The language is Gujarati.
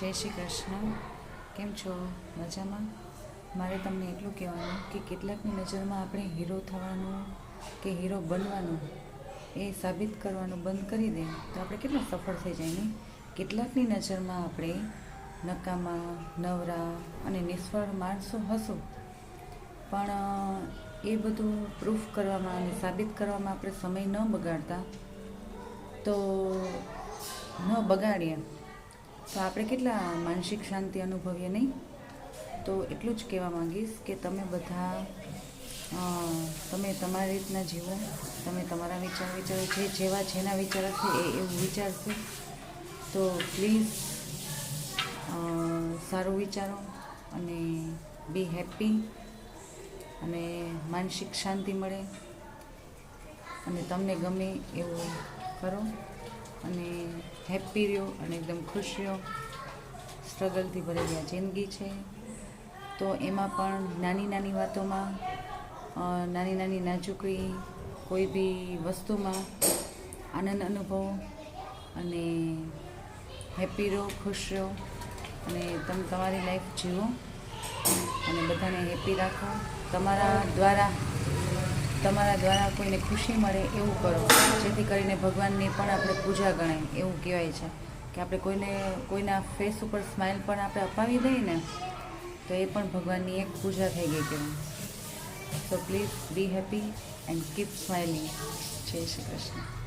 જય શ્રી કૃષ્ણ. કેમ છો? મજામાં? મારે તમને એટલું કહેવાનું કે કેટલાકની નજરમાં આપણે હીરો થવાનું કે હીરો બનવાનું એ સાબિત કરવાનું બંધ કરી દે તો આપણે કેટલા સફળ થઈ જાય ને. કેટલાકની નજરમાં આપણે નકામા, નવરા અને નિષ્ફળ માણસો હશું, પણ એ બધું પ્રૂફ કરવામાં અને સાબિત કરવામાં આપણે સમય ન બગાડતા તો ન બગાડીએ તો આપણે કેટલા માનસિક શાંતિ અનુભવીએ નહીં. તો એટલું જ કહેવા માંગીશ કે તમે બધા તમે તમારી રીતના જીવો, તમે તમારા વિચારો જે જેવા જેના વિચાર હશે એ એવું વિચારશે. તો પ્લીઝ સારું વિચારો અને બી હેપી અને માનસિક શાંતિ મળે અને તમને ગમે એવું કરો અને હેપી રહ્યો અને એકદમ ખુશ રહ્યો. સ્ટ્રગલથી ભરેલી આ જિંદગી છે, તો એમાં પણ નાની નાની વાતોમાં નાની નાની નાજુકડી કોઈ બી વસ્તુમાં આનંદ અનુભવો અને હેપી રહો, ખુશ રહો અને તમે તમારી લાઈફ જીવો અને બધાને હેપી રાખો. તમારા દ્વારા કોઈને ખુશી મળે એવું કરો, જેથી કરીને ભગવાનની પણ આપણે પૂજા ગણાય. એવું કહેવાય છે કે આપણે કોઈના ફેસ ઉપર સ્માઇલ પણ આપણે અપાવી દઈએ ને તો એ પણ ભગવાનની એક પૂજા થઈ ગઈ કહેવાય. So please B happy and keep smiling. જય શ્રી કૃષ્ણ.